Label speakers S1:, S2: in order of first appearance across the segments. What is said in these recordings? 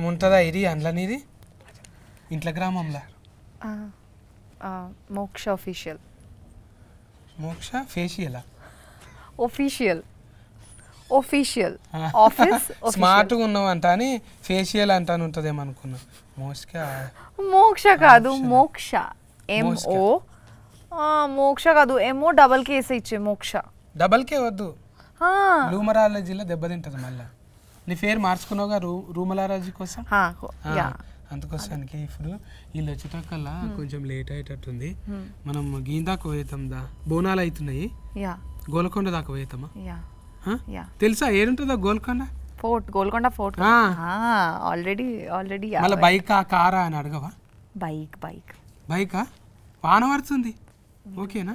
S1: ఉంటుందా ఇది అందులోనిది ఇంట్లో గ్రామంలో
S2: మోక్ష ఆఫీషియల్
S1: మోక్ష ఫేషియలా
S2: ఆఫీషియల్ ఆఫీస్
S1: స్మార్ట్గా ఉన్నావంట అని ఫేషియల్ అంటాను ఉంటుందేమో అనుకున్నా
S2: మోక్ష కాదు మోక్ష ఎంఓ మోక్ష కాదు ఎంఓ డబల్ కేస్ ఇచ్చే మోక్ష
S1: డబల్ కే వద్దు రూమరాలజీలో దెబ్బతింటది మళ్ళీ నీ పేరు మార్చుకున్నావుగా రూమరాలజీ కోసం అందుకోసానికి ఇప్పుడు వీళ్ళు వచ్చేటకల్లా కొంచెం లేట్ అయ్యేటట్టుంది మనం గీందాకు పోయేతాం దా బోనాలు అవుతున్నాయి గోల్కొండ దాకా పోయేతామా తెలుసా ఏడుంటుందా గోల్కొండ ఫోర్ట్
S2: ఆల్రెడీ
S1: మళ్ళీ బైకా కారా అని అడగవా బైకా వాన పడుతుంది ఓకేనా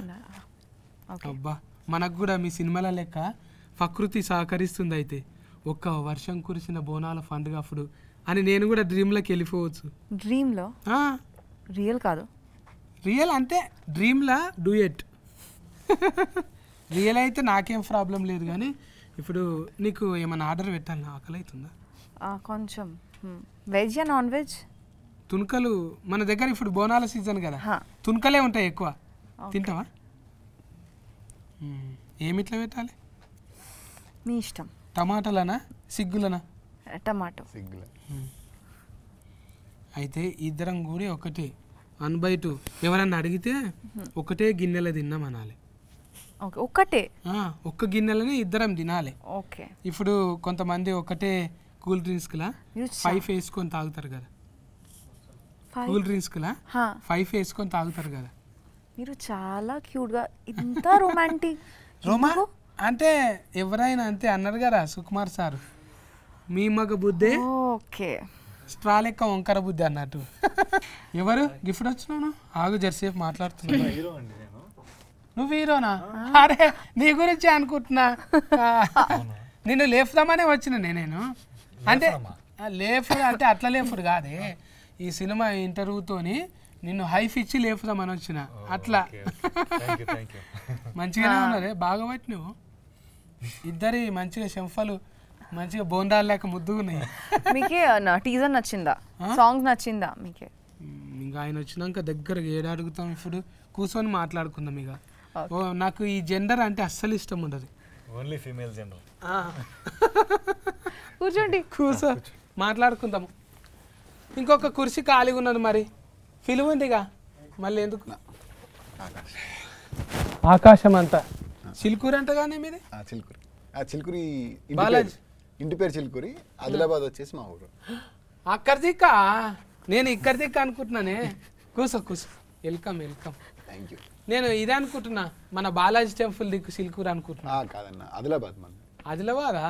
S1: అబ్బా మనకు కూడా మీ సినిమాల లెక్క ప్రకృతి సహకరిస్తుంది అయితే ఒక్క వర్షం కురిసిన బోనాల పండుగ అప్పుడు అని నేను కూడా డ్రీమ్లోకి వెళ్ళిపోవచ్చు
S2: డ్రీమ్లో రియల్ కాదు
S1: రియల్ అంటే డ్రీమ్లా డూయెట్ రియల్ అయితే నాకేం ప్రాబ్లం లేదు కానీ ఇప్పుడు నీకు ఏమైనా ఆర్డర్ పెట్టాలి ఆకలి అవుతుందా
S2: కొంచెం వెజ్ నాన్ వెజ్
S1: తుణుకలు మన దగ్గర ఇప్పుడు బోనాల సీజన్ కదా తుణుకలే ఉంటాయి ఎక్కువ తింటావా ఏమిట్లా పెట్టాలి
S2: మీ ఇష్టం
S1: టమాటాలనా సిగ్గులనా
S2: టమాటో
S1: అయితే ఇద్దరం కూడా ఒకటే 1/2 ఎవరన్నా అడిగితే ఒకటే గిన్నెలో తిన్నాం అనాలి
S2: ఒక్కటే
S1: ఒక్క గిన్నెలని ఇద్దరం తినాలి
S2: ఓకే
S1: ఇప్పుడు కొంతమంది ఒకటే కూల్ డ్రింక్స్లా 5 వేసుకొని తాగుతారు కదా కూల్ డ్రింక్స్లా 5 వేసుకొని తాగుతారు కదా
S2: మీరు చాలా క్యూట్గా ఇంత రొమాంటిక్
S1: అంటే ఎవరైనా అంతే అన్నారు కదా సుకుమార్ సార్ మీ మగ బుద్ధే
S2: ఓకే
S1: స్ట్రా లెక్క వంకర బుద్ధి అన్నట్టు ఎవరు గిఫ్ట్ వచ్చినావు ఆగు జర్సేపు మాట్లాడుతున్నా నువ్వు హీరోనా అరే నీ గురించి అనుకుంటున్నా నిన్ను లేపుదామనే వచ్చిన నేను అంటే లేపుడు అంటే అట్లా లేపుడు కాదే ఈ సినిమా ఇంటర్వ్యూతోని నిన్ను హైఫ్ ఇచ్చి లేపుదామని వచ్చిన అట్లా మంచిగానే ఉన్నారే బాగా బట్టి నువ్వు ఇద్దరి మంచిగా చెంఫలు మంచిగా బోండాలు లేక ముద్దుగున్నాయి
S2: మీకే టీజర్ నచ్చిందా సాంగ్ నచ్చిందా మీకే
S1: ఇంకా ఆయన వచ్చినాక దగ్గరగా ఏడు అడుగుతాం ఇప్పుడు కూర్చొని మాట్లాడుకుందాం ఇక నాకు ఈ జెండర్ అంటే అస్సలు ఇష్టం ఉండదు
S3: ఓన్లీ ఫీమేల్ జెండర్
S1: కూర్చో మాట్లాడుకుందాము ఇంకొక కుర్చీ ఖాళీగా ఉన్నది మరి పిలువండిగా మళ్ళీ ఎందుకు ఆకాశం అంతా చిలుకూరు అంటగానే మీది
S4: చిలుకూరి బాలాజీ ఇంటి పేరు చిలుకూరి ఆదిలాబాద్ వచ్చేసి మా ఊరు
S1: అక్కడ దిక్క నేను ఇక్కడ దిక్క అనుకుంటున్నానే కూర్చో వెల్కమ్
S4: థ్యాంక్ యూ
S1: నేను ఇదే అనుకుంటున్నా మన బాలాజీ టెంపుల్ దిక్కు సిల్కూరు అనుకుంటున్నా
S4: కాదన్న ఆదిలాబాద్ మన
S1: ఆదిలాబాదా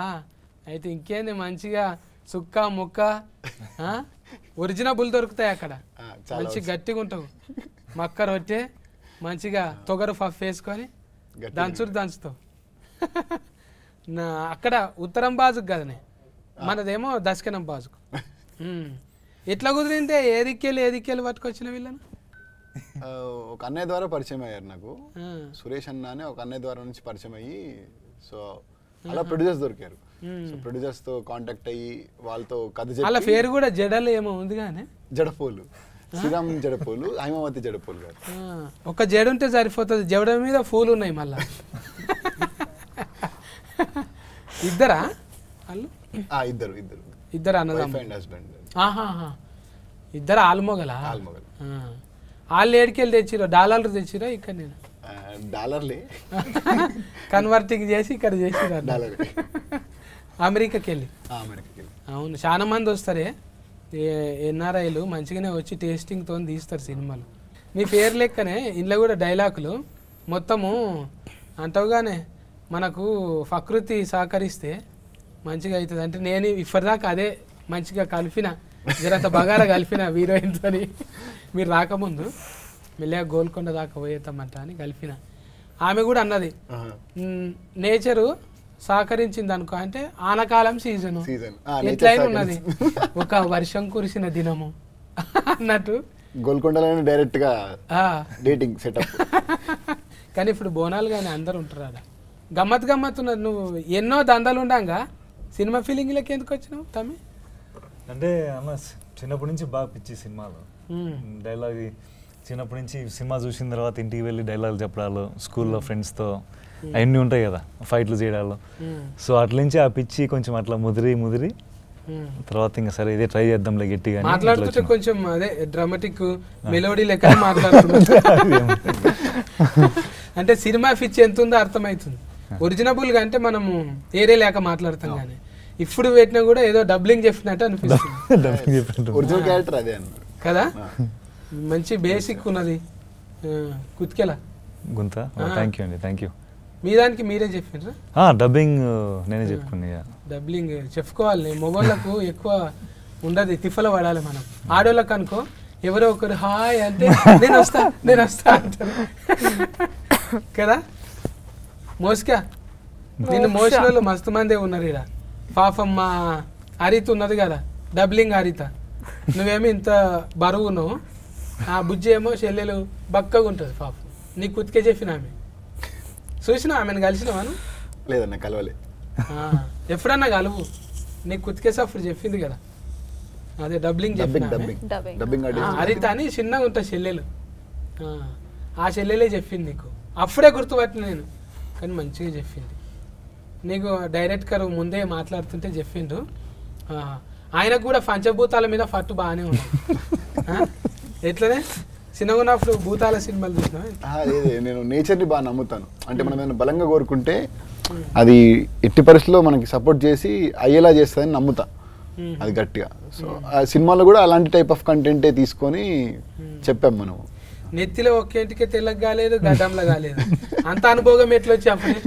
S1: అయితే ఇంకేంది మంచిగా సుక్క ముక్క ఒరిజినబుల్ దొరుకుతాయి అక్కడ మంచి గట్టిగా ఉంటావు మక్క రొట్టె మంచిగా తొగరు పఫ్ వేసుకొని దంచుతావు అక్కడ ఉత్తరం బాజుకు కదనే మనదేమో దక్షిణం బాజుకు ఎట్లా కుదిరిందే ఏదిక్కెళ్ళి పట్టుకొచ్చిన వీళ్ళను
S4: ఒక అన్నయ్య ద్వారా పరిచయం అయ్యారు నాకు సురేష్ అన్న అని ఒక అన్నయ్య ద్వారా నుంచి పరిచయం అయ్యి సో అలా ప్రొడ్యూసర్స్ దొరికారు సో ప్రొడ్యూసర్స్ తో కాంటాక్ట్ అయ్యి వాళ్ళతో కథ చెప్పి
S1: వాళ్ళ పేరు కూడా జడలు ఏమో ఉంది కానీ
S4: జడపోలు శ్రీరామ్ జడపోలు హైమావతి జడపోలు గారు
S1: ఒక జడ ఉంటే సరిపోతుంది జడ మీద పూలు ఉన్నాయి మళ్ళా ఇద్దరా వాళ్ళు ఇద్దరు
S4: అన్నదమ్ములు
S1: ఇద్దరు ఆల్మొగలా వాళ్ళు ఏడికెళ్ళి తెచ్చిరో డాలర్లు తెచ్చిరో ఇక్కడ నేను
S4: డాలర్లే
S1: కన్వర్టింగ్ చేసి ఇక్కడ చేసిరా అమెరికాకి వెళ్ళి అవును చాలా మంది వస్తారే ఎన్ఆర్ఐలు మంచిగానే వచ్చి టేస్టింగ్తో తీస్తారు సినిమాలు మీ పేరు లెక్కనే ఇంట్లో కూడా డైలాగులు మొత్తము అంటావుగానే మనకు ప్రకృతి సహకరిస్తే మంచిగా అవుతుంది అంటే నేను ఇప్పటిదాకా అదే మంచిగా కలిపిన జరంత బగారా కలిపిన హీరోయిన్తో మీరు రాకముందు మెల్లగా గోల్కొండ దాకా పోయేతామంట అని కలిపిన ఆమె కూడా అన్నది నేచరు సహకరించింది అనుకో అంటే ఆనకాలం సీజను ఎట్లయినా ఉన్నది ఒక వర్షం కురిసిన దినము అన్నట్టు
S4: గోల్కొండలో డైరెక్ట్ గా డేటింగ్ సెటప్
S1: కానీ ఇప్పుడు బోనాలు కానీ అందరు ఉంటారు అలా గమ్మత్ ఉన్నది నువ్వు ఎన్నో దందాలు ఉండంగా సినిమా ఫీలింగ్లకి ఎందుకు వచ్చినావు తమ్మి
S3: అంటే అన్న చిన్నప్పటి నుంచి బాగా పిచ్చి సినిమాలు డైలాగ్ చిన్నప్పటి నుంచి సినిమా చూసిన తర్వాత ఇంటికి వెళ్ళి డైలాగ్ చెప్పడాలు స్కూల్లో ఫ్రెండ్స్తో అవన్నీ ఉంటాయి కదా ఫైట్లు చేయడాలు సో అట్ల నుంచి ఆ పిచ్చి కొంచెం అట్లా ముదిరి తర్వాత ఇంకా సరే ఇదే ట్రై చేద్దాంలే గట్టిగా
S1: మాట్లాడుతుంటే కొంచెం అదే డ్రామాటిక్ మెలోడీ లెక్క మాట్లాడుతున్నాం అంటే సినిమా పిచ్చి ఎంత ఉందో అర్థమవుతుంది ఒరిజినబుల్ గా అంటే మనము ఏరే లేక మాట్లాడతాం కానీ ఇప్పుడు పెట్టినా కూడా ఏదో డబ్లింగ్ చెప్పినట్టు అనిపిస్తుంది
S4: ఒరిజినల్ క్యారెక్టర్ అదే
S1: కదా మంచి బేసిక్ ఉన్నది కుత్కెలా
S3: గుంత థ్యాంక్ యూ అండి థ్యాంక్ యూ
S1: మీ దానికి మీరే చెప్పినరా
S3: డబ్బింగ్ నేనే చెప్పుకున్నా
S1: డబ్బింగ్ చెప్పుకోవాలి మొగోళ్ళకు ఎక్కువ ఉండదు తిఫల పడాలి మనం ఆడోళ్ళకు అనుకో ఎవరో ఒకరు హాయ్ అంటే నేను వస్తా అంటారు కదా మోస్కా నిన్ను మోసిన వాళ్ళు మస్తు మందే ఉన్నారు ఇక్కడ పాపం మా హరిత ఉన్నది కదా డబ్లింగ్ హరిత నువ్వేమో ఇంత బరువు ఉన్నావు ఆ బుజ్జి ఏమో చెల్లెలు బక్కగా ఉంటుంది పాపం నీకు కుతికే చెప్పిన ఆమె చూసినా ఆమెను కలిసినావాను
S4: లేదన్న కలవలే
S1: ఎప్పుడన్నా కలువు నీకు కుతికేసి అప్పుడు చెప్పింది కదా అదే డబ్లింగ్ హరిత అని చిన్నగా ఉంటుంది చెల్లెలు ఆ చెల్లెలే చెప్పింది నీకు అప్పుడే గుర్తుపట్టిన నేను కానీ మంచిగా చెప్పింది నీకు డైరెక్ట్గా ముందే మాట్లాడుతుంటే చెప్పిండు ఆయనకు కూడా పంచభూతాల మీద పట్టు బాగానే ఉంది ఎట్లనే చిన్నగా ఉన్నప్పుడు భూతాల సినిమాలు చూసినా
S4: నేను నేచర్ని బాగా నమ్ముతాను అంటే మనం ఏమైనా బలంగా కోరుకుంటే అది ఎట్టి పరిస్థితుల్లో మనకి సపోర్ట్ చేసి అయ్యేలా చేస్తుందని నమ్ముతా అది గట్టిగా సో ఆ సినిమాలో కూడా అలాంటి టైప్ ఆఫ్ కంటెంటే తీసుకొని చెప్పాం మనం
S1: నెత్తిలో ఒక్కేంటికే తెల్లగా కాలేదు గడ్డంలో కాలేదు అంత అనుభవం ఎట్లా వచ్చి అప్పుడే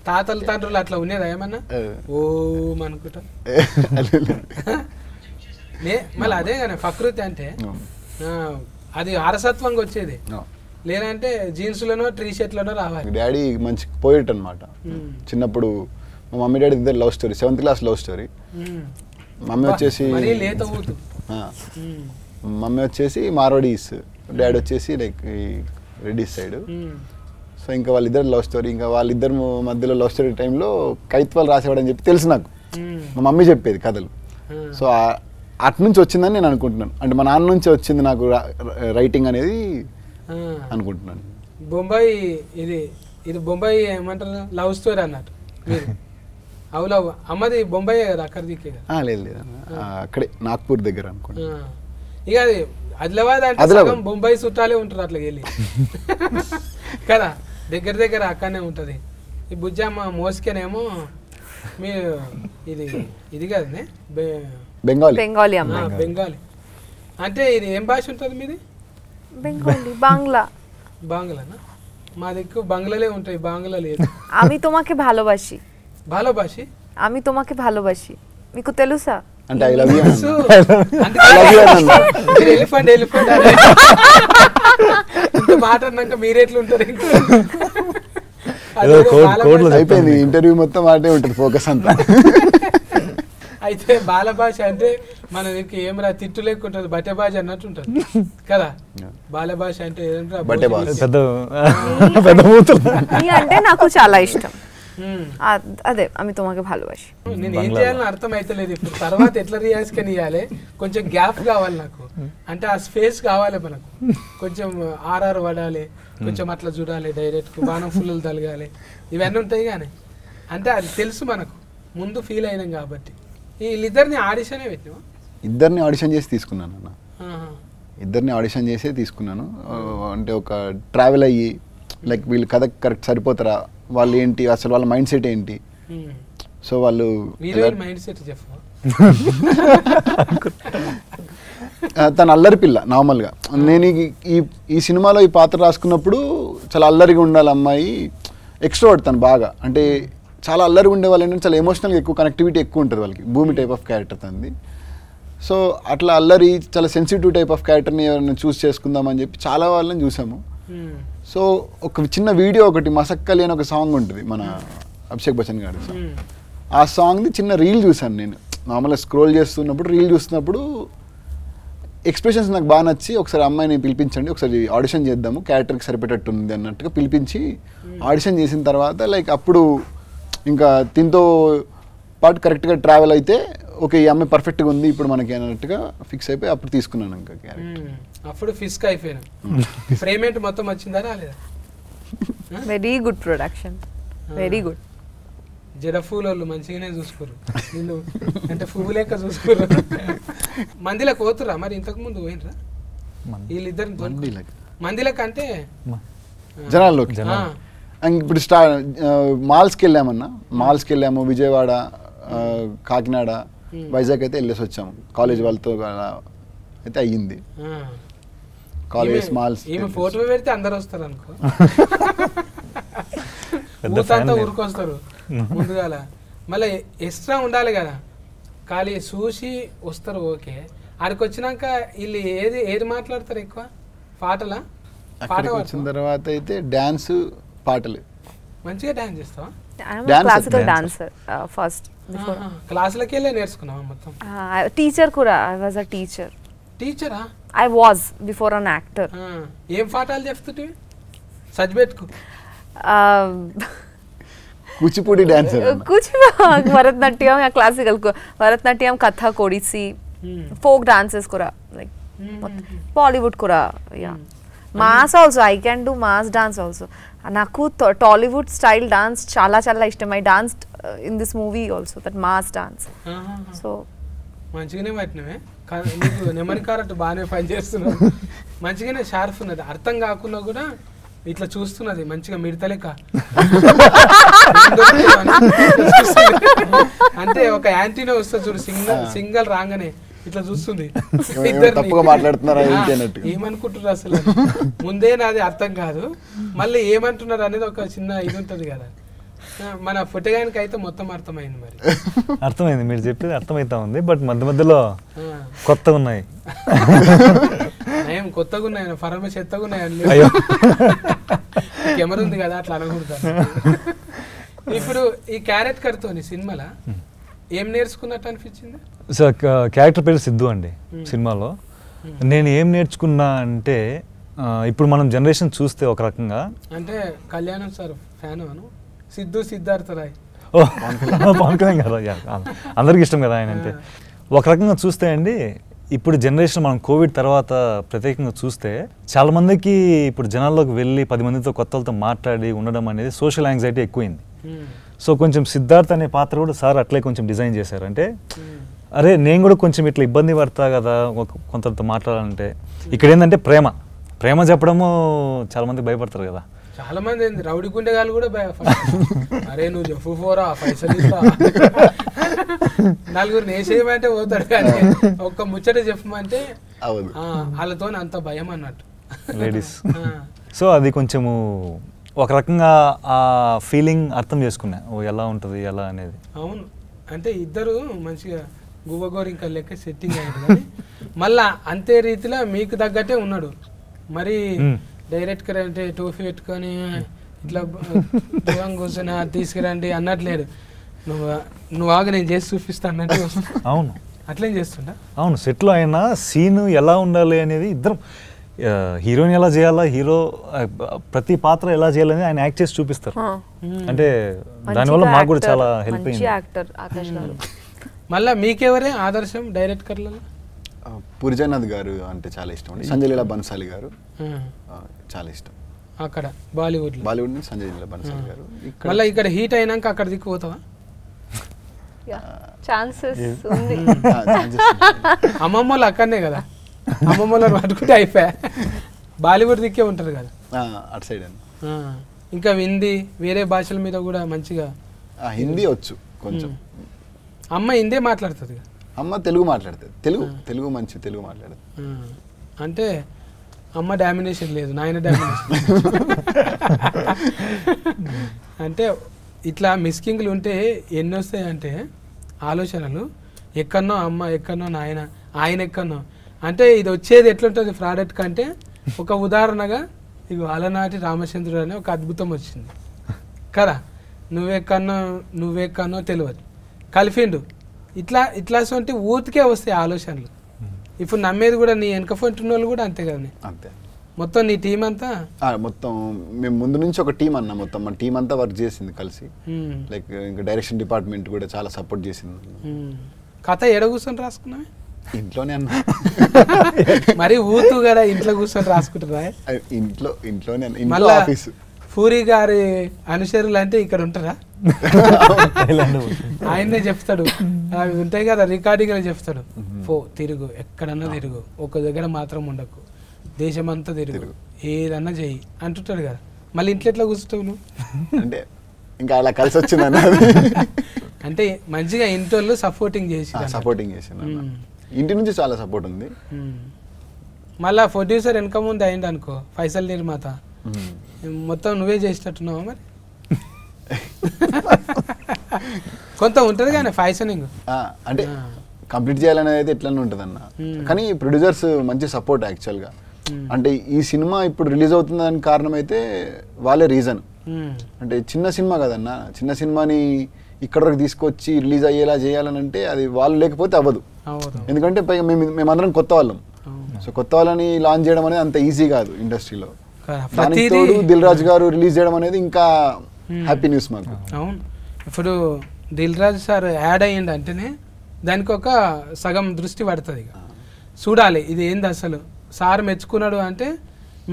S1: తాతల తండ్రులు అట్లా ఉండేదా ఏమన్నా ఓ అనుకుంటా మళ్ళీ అదే కానీ ప్రకృతి అంటే అది వారసత్వంగా వచ్చేది లేదంటే జీన్స్లోనో టీ షర్ట్లోనో రావాలి
S4: డాడీ మంచి పోయిట్ అనమాట చిన్నప్పుడు మా మమ్మీ డాడీ ఇద్దరు love story 7th class love story mummy వచ్చేసి మమ్మీ వచ్చేసి మార్వాడీస్ డాడీ వచ్చేసి లైక్ రెడ్డిస్ సైడ్ సో ఇంకా వాళ్ళిద్దరు లవ్ స్టోరీ ఇంకా వాళ్ళిద్దరు మధ్యలో లవ్ స్టోరీ టైంలో కవిత్వాలు రాసేవాడని చెప్పి తెలుసు నాకు మా మమ్మీ చెప్పేది కథలు సో అటు నుంచి వచ్చిందని నేను అనుకుంటున్నాను అంటే మా నాన్న నుంచి వచ్చింది నాకు రైటింగ్ అనేది అనుకుంటున్నాను
S1: బొంబాయి ఇది బొంబాయి ఏమంటారు లవ్ స్టోరీ అన్నట్టు అవులో అమ్మది బొంబాయి కదా అక్కడ దిక్కే
S4: లేదు అక్కడే నాగ్పూర్ దగ్గర అనుకుంటా
S1: ఇక అది ఆదిలాబాద్ అంటే బొంబాయి చుట్టాలే ఉంటారు అట్లా వెళ్ళి కదా దగ్గర అక్కడనే ఉంటుంది ఈ బుజ్జమ్మ మోసుకేనేమో మీరు ఇది కదనే
S4: బెంగాలీ
S1: బెంగాలీ అంటే ఇది ఏం భాష ఉంటుంది మీది
S2: బెంగాలీ
S1: బాంగ్లానా మా దిక్కు బంగ్లాలే ఉంటాయి బాంగ్లా లేదు
S2: আমি তোমাকে ভালোবাসি আমি তোমাকে ভালোবাসি మీకు తెలుసా
S4: అంటే ఐ లవ్ యూ
S1: ఎలిఫెంట్ మాట్లాడినాక మీరెట్లుంటారు
S4: అయిపోయింది ఇంటర్వ్యూ మొత్తం ఆటే ఉంటుంది ఫోకస్ అంతా
S1: అయితే బాల భాష అంటే మన దగ్గర ఏమరా తిట్టు లేకుంటుంది బట్టె భాష అన్నట్టు ఉంటుంది కదా బాల భాష అంటే
S2: అంటే నాకు చాలా ఇష్టం అదే আমি তোমাকে ভালোবাসি
S1: నేను ఏం చేయాలని అర్థం అయితలేదు ఇప్పుడు తర్వాత ఎట్లా రియాక్షన్ ఇవ్వాలి కొంచెం గ్యాప్ కావాలి నాకు అంటే ఆ స్పేస్ కావాలి మనకు కొంచెం ఆర్ఆర్ పడాలి కొంచెం అట్లా చూడాలి డైరెక్ట్ బాణం ఫుల్లు తలగాలి ఇవన్నీ ఉంటాయి కానీ అంటే అది తెలుసు మనకు ముందు ఫీల్ అయినాం కాబట్టి వీళ్ళిద్దరిని ఆడిషనే పెట్టినా
S4: ఇద్దరిని ఆడిషన్ చేసి తీసుకున్నాను అన్న ఇద్దరిని ఆడిషన్ చేసే తీసుకున్నాను అంటే ఒక ట్రావెల్ అయ్యి లైక్ వీళ్ళు కథ కరెక్ట్ సరిపోతారా వాళ్ళు ఏంటి అసలు వాళ్ళ మైండ్ సెట్ ఏంటి సో వాళ్ళు తన అల్లరి పిల్ల నార్మల్గా నేను ఈ సినిమాలో ఈ పాత్ర రాసుకున్నప్పుడు చాలా అల్లరిగా ఉండాలి అమ్మాయి ఎక్స్ట్రోవర్ట్ తను బాగా అంటే చాలా అల్లరిగా ఉండే వాళ్ళు ఏంటంటే చాలా ఎమోషనల్గా ఎక్కువ కనెక్టివిటీ ఎక్కువ ఉంటుంది వాళ్ళకి భూమి టైప్ ఆఫ్ క్యారెక్టర్ తనది సో అట్లా అల్లరి చాలా సెన్సిటివ్ టైప్ ఆఫ్ క్యారెక్టర్ని ఎవరైనా చూస్ చేసుకుందామని చెప్పి చాలా వాళ్ళని చూసాము సో ఒక చిన్న వీడియో ఒకటి మసక్కలి అని ఒక సాంగ్ ఉంటుంది మన అభిషేక్ బచ్చన్ గారి సాంగ్ ఆ సాంగ్ని చిన్న రీల్ చూసాను నేను నార్మల్గా స్క్రోల్ చేస్తున్నప్పుడు రీల్ చూస్తున్నప్పుడు ఎక్స్ప్రెషన్స్ నాకు బాగా నచ్చి ఒకసారి అమ్మాయిని పిలిపించండి ఒకసారి ఆడిషన్ చేద్దాము క్యారెక్టర్కి సరిపెట్టట్టు ఉంది అన్నట్టుగా పిలిపించి ఆడిషన్ చేసిన తర్వాత లైక్ అప్పుడు ఇంకా దీంతో పాటు కరెక్ట్గా ట్రావెల్ అయితే ఓకే ఈ అమ్మాయి పర్ఫెక్ట్గా ఉంది ఇప్పుడు మనకి అన్నట్టుగా ఫిక్స్ అయిపోయి అప్పుడు తీసుకున్నాను ఇంకా క్యారెక్టర్.
S1: అప్పుడు ఫిస్క్ అయిపోయాను. ఫ్రేమేంట్ మొత్తం వచ్చిందా రాలేదా?
S2: Very good production, very good.
S1: జడ పూలు మంచిగానే చూసుకోరు నిన్ను, అంటే పువ్వు లెక్క చూసుకోరు. మందిలకు పోతురా మరి? ఇంతకు ముందు పోయినరా వీళ్ళిద్దరు మందిలకు? అంటే
S4: జనాల్లోకి ఇప్పుడు మాల్స్కి వెళ్ళామన్నా, మాల్స్కి వెళ్ళాము, విజయవాడ, కాకినాడ, వైజాగ్ అయితే వెళ్ళేసి వచ్చాము కాలేజ్ వాళ్ళతో అయితే అయ్యింది. కాలేజ్ మాల్స్
S1: ఫోటో పెడితే అందరు వస్తారు అనుకో, ఊతంతా ఊరుకొస్తారు ముందుగాల. మళ్ళీ ఎక్స్ట్రా ఉండాలి కదా, ఖాళీ చూసి వస్తారు ఓకే. ఆడికి వచ్చినాక వీళ్ళు ఏది మాట్లాడతారు ఎక్కువ? పాటలా? పాట
S4: వచ్చిన తర్వాత అయితే డాన్స్, పాటలు.
S1: మంచిగా డాన్స్ చేస్తావా?
S2: Classical dancer first.
S1: క్లాసులకి వెళ్ళే నేర్చుకున్నావా మొత్తం?
S2: టీచర్ కూడా, ఐ వాజ్ అ టీచర్.
S1: టీచరా?
S2: I was before an actor.
S1: ఏం పాఠాలు చెప్తుంటే సజ్బెట్టుకు?
S4: Kuchipudi dancer,
S2: Bharatanatyam, classical Bharatanatyam, Kathak, Odissi, folk dances కూడా, లైక్ బాలీవుడ్ కూడా. Yeah, mass also, I can do mass dance also. నాకు టాలీవుడ్ స్టైల్ డాన్స్ చాలా చాలా ఇష్టం. I danced in this movie also, that mass dance. So
S1: మంచిగానే పట్టినవే, నీకు నెమరి కారట్టు బాగానే పని చేస్తున్నావు. మంచిగానే షార్ప్ ఉన్నది, అర్థం కాకుండా కూడా ఇట్లా చూస్తున్నది మంచిగా మిడతలేక. అంటే ఒక యాంటీనా వస్తుంది చూడు, సింగల్ రాగానే ఇట్లా చూస్తుంది. ఏమనుకుంటున్నారు అసలు? ముందే నాది అర్థం కాదు, మళ్ళీ ఏమంటున్నారు అనేది ఒక చిన్న ఇది ఉంటుంది కదా. మన పుట్టగానికి అయితే మొత్తం అర్థమైంది. మరి
S3: అర్థమైంది, మీరు చెప్పేది అర్థమైతా ఉంది. బట్ మధ్య మధ్యలో కొత్తగా ఉన్నాయి.
S1: ఏం కొత్తగా ఉన్నాయి? ఫరమ చెత్తగా ఉన్నాయి. కెమెరా ఉంది కదా, అట్లా అనకూడదు. ఇప్పుడు ఈ క్యారెక్టర్ తోని సినిమాలో ఏం నేర్చుకున్నట్టు అనిపించింది?
S3: సో క్యారెక్టర్ పేరు సిద్ధు అండి సినిమాలో. నేను ఏం నేర్చుకున్నా అంటే, ఇప్పుడు మనం జనరేషన్ చూస్తే ఒక రకంగా,
S1: అంటే కళ్యాణం సార్ ఫ్యాను అను, సిద్ధు సిద్ధార్థ రాయ్.
S3: పవన్ కళ్యాణ్ కదా, అందరికి ఇష్టం కదా ఆయన అంటే. ఒక రకంగా చూస్తే అండి, ఇప్పుడు జనరేషన్ మనం కోవిడ్ తర్వాత ప్రత్యేకంగా చూస్తే చాలా మందికి ఇప్పుడు జనాల్లోకి వెళ్ళి 10 మందితో కొత్త వాళ్ళతో మాట్లాడి ఉండడం అనేది సోషల్ యాంగ్జైటీ ఎక్కువైంది. సో కొంచెం సిద్ధార్థ్ అనే పాత్ర కూడా సార్ అట్లే కొంచెం డిజైన్ చేశారు. అంటే అరే నేను కూడా కొంచెం ఇట్లా ఇబ్బంది పడతా కదా కొంతతో మాట్లాడాలంటే. ఇక్కడ ఏంటంటే ప్రేమ చెప్పడము చాలా మంది భయపడతారు కదా.
S1: చాలా మంది రౌడీ గుండెగాళ్ళు కూడా అరే నువ్వు చెప్పు పోరా పైసలు ఇస్తా, నలుగురు నేసేయమంటే పోతాడు, కానీ ఒక్క ముచ్చట చెప్పమంటే వాళ్ళతో అంత భయం అన్నట్టు
S3: లేడీస్. సో అది కొంచెము ఒక రకంగా ఆ ఫీలింగ్ అర్థం చేసుకున్నా, ఓ ఎలా ఉంటుంది ఎలా అనేది.
S1: అవును, అంటే ఇద్దరు మంచిగా గువ్వగోరింక లెక్క సెట్టింగ్ అయ్యారు, కానీ మళ్ళా అంతే రీతిలో మీకు తగ్గట్టే ఉన్నాడు. మరి డైరెక్ట్గా అంటే టోఫీ పెట్టుకొని ఇట్లా కూర్చొని తీసుకురండి అన్నట్లేదు. నువ్వు ఆగా నేను చేసి చూపిస్తా అన్నట్టు.
S3: అవును,
S1: అట్లేం చేస్తుంటా.
S3: అవును, సెట్లో అయినా సీన్ ఎలా ఉండాలి అనేది ఇద్దరం, హీరోని ఎలా చేయాలా, హీరో ప్రతి పాత్ర ఎలా చేయాలని ఆయన యాక్ట్ చేసి చూపిస్తారు. అంటే దానివల్ల మాకు కూడా చాలా హెల్ప్ అయింది.
S1: మళ్ళీ మీకెవరే ఆదర్శం డైరెక్టర్లలో?
S4: పూరి జగన్నాథ్ గారు అంటే చాలా ఇష్టం అండి. సంజయ్ లీలా బన్సాలి గారు చాలా ఇష్టం.
S1: అక్కడ బాలీవుడ్
S4: నుంచి సంజయ్ లీలా బన్సాలి గారు.
S1: మళ్ళీ ఇక్కడ హీట్ అయినాక అక్కడ దిక్కుపోతావా? అమ్మమ్మలు అక్కడనే కదా, అమ్మమ్మలను పట్టుకుంటే అయిపోయా. బాలీవుడ్ దిక్కే ఉంటారు కదా
S4: అటు సైడ్ అండి.
S1: ఇంకా హిందీ వేరే భాషల మీద కూడా మంచిగా.
S4: హిందీ వచ్చు కొంచెం.
S1: అమ్మ హిందీ మాట్లాడుతుంది,
S4: అమ్మ తెలుగు మాట్లాడుతుంది. తెలుగు మంచి తెలుగు మాట్లాడుతుంది.
S1: అంటే అమ్మ డామినేషన్ లేదు, నాయన డామినేషన్. అంటే ఇట్లా మిస్కింగ్లు ఉంటే ఎన్ని వస్తాయంటే ఆలోచనలు, ఎక్కడనో అమ్మ, ఎక్కడనో నాయన, ఆయన ఎక్కడనో. అంటే ఇది వచ్చేది ఎట్లుంటుంది ప్రోడక్ట్ కంటే, ఒక ఉదాహరణగా ఇగో అలనాటి రామచంద్రుడు అనే ఒక అద్భుతం వచ్చింది కదా, నువ్వెక్కడనో తెలియదు కలిపిండు. ఇట్లా అంటే ఊతికే వస్తాయి ఆలోచనలు. ఇప్పుడు నమ్మేది కూడా నీ వెనక ఫోన్ వాళ్ళు కూడా అంతే కదా.
S4: అంతే
S1: మొత్తం నీ టీం అంతా
S4: మొత్తం మేము ముందు నుంచి ఒక టీం అన్న, మొత్తం మన టీం అంతా వర్క్ చేసింది కలిసి. లైక్ ఇంకా డైరెక్షన్ డిపార్ట్మెంట్ కూడా చాలా సపోర్ట్ చేసింది.
S1: కథ ఎడ కూర్చొని రాసుకున్నావే?
S4: ఇంట్లోనే అన్న.
S1: మరి ఊతు కదా ఇంట్లో కూర్చొని రాసుకుంటారా?
S4: ఇంట్లోనే
S1: మళ్ళా పూరి గారి అనుచరులు అంటే ఇక్కడ ఉంటారా? ఆయనే చెప్తాడు, అవి ఉంటాయి కదా రికార్డింగ్ అని చెప్తాడు, తిరుగు ఎక్కడన్నా తిరుగు, ఒక దగ్గర మాత్రం ఉండకు, దేశమంతా తిరుగు, ఏదన్నా చెయ్యి అంటుంటాడు కదా. మళ్ళీ ఇంట్లో ఎట్లా కూర్చుంటావు నువ్వు?
S4: అంటే ఇంకా అలా కలిసి వచ్చిందన్న.
S1: అంటే మంచిగా ఇంట్లో సపోర్టింగ్ చేసి
S4: ఇంటి నుంచి చాలా సపోర్ట్ ఉంది.
S1: మళ్ళా ప్రొడ్యూసర్ వెనక ముందు అయింది అనుకో, ఫైసల్ నిర్మాత, మొత్తం నువ్వే చేసేటట్టున్నావా మరి? కొంత ఉంటుంది కానీ ఫైసనింగ్
S4: అంటే కంప్లీట్ చేయాలనేది అయితే ఎట్లనే ఉంటుంది అన్న. కానీ ప్రొడ్యూసర్స్ మంచి సపోర్ట్ యాక్చువల్గా. అంటే ఈ సినిమా ఇప్పుడు రిలీజ్ అవుతుందని కారణం అయితే వాళ్ళే రీజన్. అంటే చిన్న సినిమా కదన్న, చిన్న సినిమాని ఇక్కడ వరకు తీసుకొచ్చి రిలీజ్ అయ్యేలా చేయాలని అంటే అది వాళ్ళు లేకపోతే అవ్వదు. ఎందుకంటే పైగా మేమందరం కొత్త వాళ్ళం. సో కొత్త వాళ్ళని లాంచ్ చేయడం అనేది అంత ఈజీ కాదు ఇండస్ట్రీలో. దానికి తోడు దిల్ రాజు గారు రిలీజ్ చేయడం అనేది ఇంకా హ్యాపీ న్యూస్ మాకు.
S1: అవును, ఇప్పుడు దిల్ రాజు సార్ యాడ్ అయ్యింది అంటేనే దానికి ఒక సగం దృష్టి పడుతుంది. ఇక చూడాలి ఇది ఏంది అసలు, సార్ మెచ్చుకున్నాడు అంటే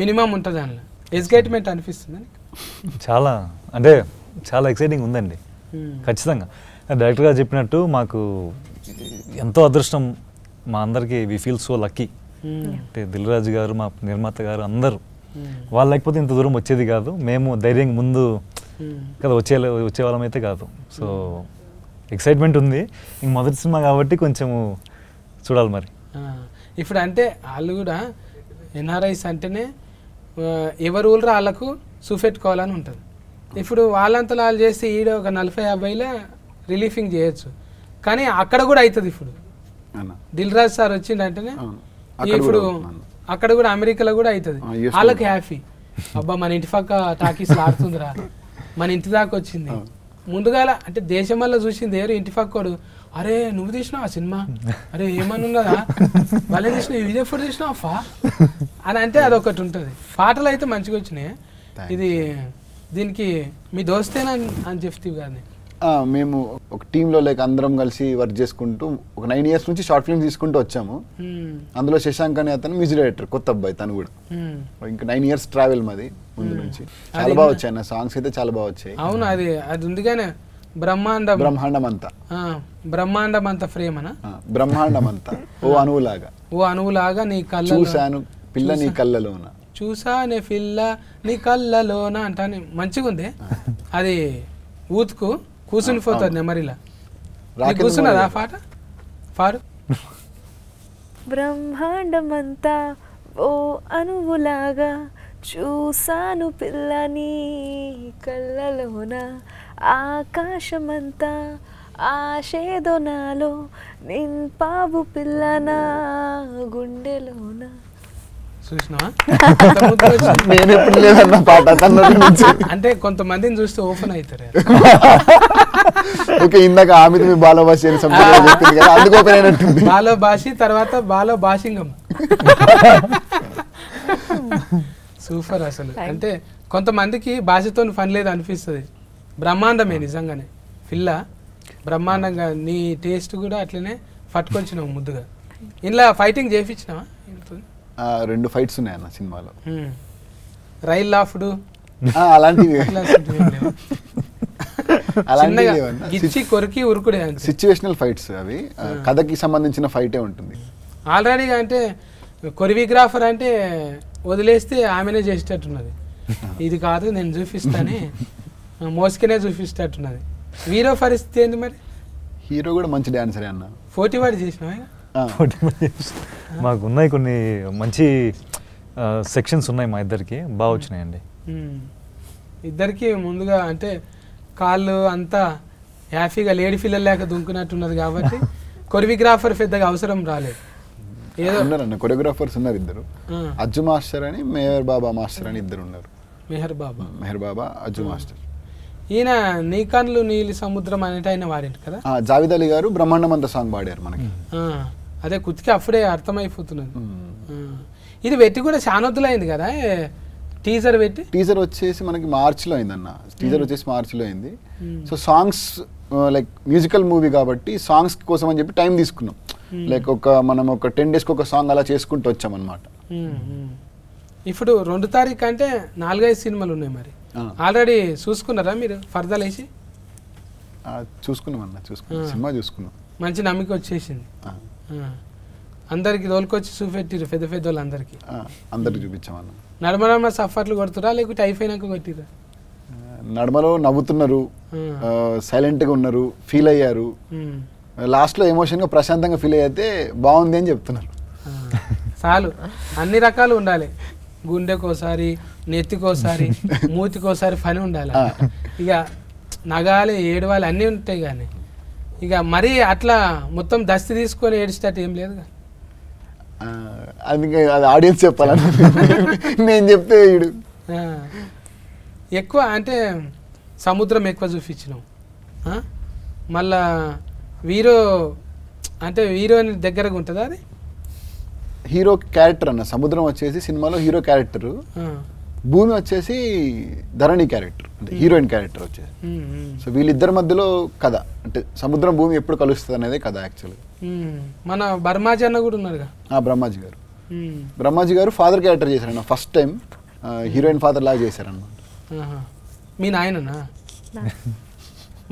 S1: మినిమం ఉంటుంది దానిలో. ఎగ్జైట్మెంట్ అనిపిస్తుంది.
S3: చాలా అంటే చాలా ఎక్సైటింగ్ ఉందండి ఖచ్చితంగా. డైరెక్టర్ గారు చెప్పినట్టు మాకు ఎంతో అదృష్టం, మా అందరికీ వి ఫీల్ సో లక్కీ. అంటే దిల్ రాజు గారు, మా నిర్మాత గారు అందరూ, వాళ్ళు లేకపోతే ఇంత దూరం వచ్చేది కాదు. మేము ధైర్యంగా ముందు కదా వచ్చేవాళ్ళం అయితే కాదు. సో ఎక్సైట్మెంట్ ఉంది. ఇంక మొదటి సినిమా కాబట్టి కొంచెము చూడాలి మరి.
S1: ఇప్పుడు అంటే వాళ్ళు కూడా ఎన్ఆర్ఐస్ అంటేనే ఎవరు ఊళ్ళో వాళ్ళకు చూపెట్టుకోవాలని ఉంటుంది. ఇప్పుడు వాళ్ళంతా వాళ్ళు చేస్తే ఈడ ఒక 40-50 రిలీఫింగ్ చేయొచ్చు, కానీ అక్కడ కూడా అవుతుంది. ఇప్పుడు దిల్ రాజు సార్ వచ్చిందంటేనే ఇప్పుడు అక్కడ కూడా అమెరికాలో కూడా అవుతుంది. వాళ్ళకి హ్యాపీ, అబ్బా మన ఇంటి పక్క టాకీస్ ఆడుతుందిరా, మన ఇంటి దాకా వచ్చింది. ముందుగా అంటే దేశం వల్ల చూసింది ఎవరు, ఇంటి పక్కోడు, అరే నువ్వు తీసినావు ఆ సినిమా, అరే ఏమని ఉన్నదా వాళ్ళే తీసినావు, ఇది ఎప్పుడు తీసినావా అని అంటే అదొకటి ఉంటుంది. పాటలు అయితే మంచిగా వచ్చినాయి. ఇది దీనికి మీ దోస్తేనా అని చెప్తావు కానీ
S4: మేము ఒక టీంలో లైక్ అందరం కలిసి వర్క్ చేసుకుంటూ ఒక 9 years నుంచి షార్ట్ ఫిల్మ్స్ తీసుకుంటూ వచ్చాము. అందులో శశాంక్ అనే అతను మ్యూజిక్ డైరెక్టర్, కొత్త అబ్బాయి తను కూడా. ఇంకా 9 years ట్రావెల్ మాది ముందు నుంచి. చాలా బాగా వచ్చాయి అన్న సాంగ్స్ అయితే, చాలా బాగా వచ్చాయి.
S1: అవును, అది ఉంది కానీ బ్రహ్మాండం అంతా ఫ్రేమ్ అనా,
S4: బ్రహ్మాండం అంతా ఓ అణువులాగా నీ కళ్ళ చూశాను పిల్ల నీ కళ్ళలోన,
S1: చూసానే పిల్ల నీ కళ్ళలోన అంటానే మంచిగా ఉంది. అది ఊతుకు కూర్చుని పోతుంది నెమరిలా. కూర్చున్నదా పాట పాడు.
S2: బ్రహ్మాండమంతా ఓ అణువులాగా చూసాను పిల్లని కళ్ళలోన, ఆకాశమంతా ఆశేదో నాలో నింపావు పిల్లనా గుండెలోన.
S1: అంటే కొంతమందిని చూస్తే ఓపెన్ అవుతారు.
S4: ఇందాక ఆమె బాలభాషి
S1: బాలభాషి తర్వాత బాలభాషింగం. సూపర్ అసలు. అంటే కొంతమందికి భాషతో పని లేదు అనిపిస్తుంది. బ్రహ్మాండమే నిజంగానే పిల్ల, బ్రహ్మాండంగా. నీ టేస్ట్ కూడా అట్లనే పట్టుకొచ్చినావు ముద్దుగా. ఇలా ఫైటింగ్ చేయించినావా?
S4: 2 ఫైట్స్ ఉన్నాయి అన్న సినిమాలో.
S1: రైల్ లాఫ్డ్
S4: అలాంటివి
S1: కొరికి ఉరుకుడే
S4: సిచ్యువేషనల్ ఫైట్స్. అవి కథకి సంబంధించిన ఫైటే ఉంటుంది.
S1: ఆల్రెడీగా అంటే కొరియోగ్రాఫర్ అంటే వదిలేస్తే ఆమెనే చేసేటట్టున్నది. ఇది కాదు నేను చూపిస్తానే మోసుకునే చూపిస్తట్టున్నది. హీరో పరిస్థితి ఏంది మరి?
S4: హీరో కూడా మంచి డాన్సరే అన్న.
S1: 40 వాడి చేసినావా?
S3: మాకు ఉన్నాయి కొన్ని మంచి సెక్షన్స్ ఉన్నాయి మా ఇద్దరికి, బాగా వచ్చినాయండి.
S1: ఇద్దరికి ముందుగా అంటే కాళ్ళు అంతా హ్యాపీగా లేడీ పిల్లలు లేక దుంకున్నట్టున్నది కాబట్టి కొరియోగ్రాఫర్ పెద్దగా అవసరం రాలేదు.
S4: ఏదో ఉన్నారన్న కొరియోగ్రాఫర్స్ ఉన్నారు ఇద్దరు, అజ్జు మాస్టర్ అని మెహర్ బాబా మాస్టర్ అని ఇద్దరు ఉన్నారు. మెహర్ బాబా అజ్జు మాస్టర్.
S1: ఈయన నీ కన్నులు నీలి సముద్రం అనేటి ఆయన వాడింటి కదా.
S4: జావేద్ అలీ గారు బ్రహ్మాండం అంత సాంగ్ పాడారు మనకి.
S1: అదే కుతికి అప్పుడే అర్థమైపోతున్నది. ఇది పెట్టి కూడా చానొద్దులు అయింది కదా టీజర్ పెట్టి.
S4: టీజర్ వచ్చేసి మనకి మార్చిలో అయిందన్న. టీజర్ వచ్చేసి మార్చిలో అయింది. So songs like musical movie కాబట్టి సాంగ్స్ కోసం అని చెప్పి టైం తీసుకున్నాం. లైక్ మనం ఒక 10 daysకి ఒక సాంగ్ అలా చేసుకుంటూ వచ్చామన్నమాట.
S1: ఇప్పుడు 2 తారీఖు అంటే 4-5 సినిమాలు ఉన్నాయి మరి. ఆల్రెడీ చూసుకున్నారా మీరు ఫర్దర్ వేసి?
S4: చూసుకున్నాం అన్న, సినిమా చూసుకున్నాం.
S1: మంచి నమ్మిక వచ్చేసింది. అందరికి తోలుకొచ్చి చూపెట్టిరు పెద్ద పెద్ద వాళ్ళందరికీ.
S4: అందరికి చూపించామన్న.
S1: నడమ సఫర్లు కొడుతురా లేకపోతే అయిపోయినాక కొట్టిరా?
S4: నడమలో నవ్వుతున్నారు, సైలెంట్గా ఉన్నారు, ఫీల్ అయ్యారు. లాస్ట్లో ఎమోషన్గా ప్రశాంతంగా ఫీల్ అయితే బాగుంది అని చెప్తున్నారు.
S1: చాలు, అన్ని రకాలు ఉండాలి. గుండెకోసారి, నెత్తికోసారి, మూతికోసారి పని ఉండాలి. ఇక నగాలి, ఏడవాలి అన్నీ ఉంటాయి. కానీ ఇక మరీ అట్లా మొత్తం దస్తి తీసుకొని ఏడిచేటట్టు ఏం లేదు.
S4: అది ఆడియన్స్ చెప్పాలని నేను చెప్తే వీడు
S1: ఎక్కువ అంటే సముద్రం ఎక్కువ చూపించినాం. మళ్ళా హీరోయిన్ దగ్గరగా ఉంటుందా అది?
S4: హీరో క్యారెక్టర్ అన్న. సముద్రం వచ్చేసి సినిమాలో హీరో క్యారెక్టర్, భూమి వచ్చేసి ధరణి క్యారెక్టర్, అంటే హీరోయిన్ క్యారెక్టర్ వచ్చేసి. సో వీళ్ళిద్దరి మధ్యలో కథ, అంటే సముద్రం భూమి ఎప్పుడు కలుస్తుంది అనేది కథ యాక్చువల్గా.
S1: మన బ్రహ్మాజీ అన్న కూడా ఉన్నారుగా.
S4: బ్రహ్మాజీ గారు ఫాదర్ క్యారెక్టర్ చేశారన్న. ఫస్ట్ టైం హీరోయిన్ ఫాదర్ లాగా చేశారన్నమాట.
S1: మీ నాయననా?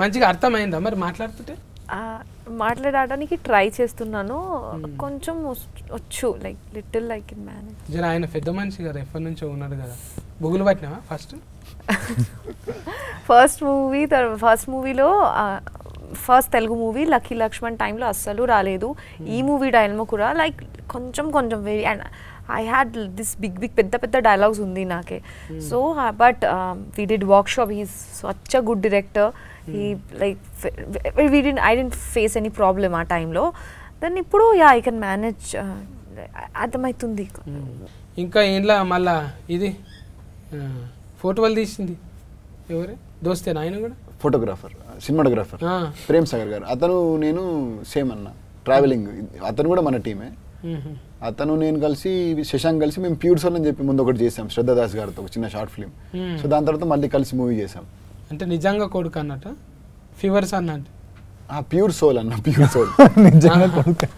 S1: మంచిగా అర్థమైందా మరి మాట్లాడుతుంటే?
S2: మాట్లాడడానికి ట్రై చేస్తున్నాను, కొంచెం వచ్చు, like little like in manage.
S1: జర ఆయన పెద్ద మనిషి గారు ఎప్పటి నుంచో ఉన్నాడు కదా. బుగులు పట్టినావా
S2: ఫస్ట్ మూవీలో first Telugu movie Lucky Lakshman టైంలో అస్సలు రాలేదు. ఈ మూవీ టైంలో కూడా లైక్ కొంచెం very, and I had this big పెద్ద డైలాగ్స్ ఉంది నాకే. So but we did work. He's such a good director. he like I didn't face any problem ఆ టైంలో. దెన్ ఇప్పుడు ఐ కెన్ మేనేజ్, అర్థమవుతుంది.
S1: ఇంకా ఇంట్లో మళ్ళా ఇది ఫోటోలు తీసింది ఎవరే దోస్తేనా? ఆయన కూడా
S4: ఫోటోగ్రాఫర్, సినిమాటోగ్రాఫర్ ప్రేమ్ సాగర్ గారు. అతను నేను సేమ్ అన్న, ట్రావెలింగ్. అతను కూడా మన టీమే. అతను నేను కలిసి, శశాంక్ కలిసి మేము ప్యూర్ సోల్ అని చెప్పి ముందు ఒకటి చేసాం శ్రద్ధా దాస్ గారితో, ఒక చిన్న షార్ట్ ఫిల్మ్. సో దాని తర్వాత మళ్ళీ కలిసి మూవీ చేసాం.
S1: అంటే నిజంగా కొడుకు అన్నట్టు ఫీవర్స్ అన్నట్టు?
S4: ప్యూర్ సోల్ అన్న, ప్యూర్ సోల్.
S1: నిజంగా కొడుకు,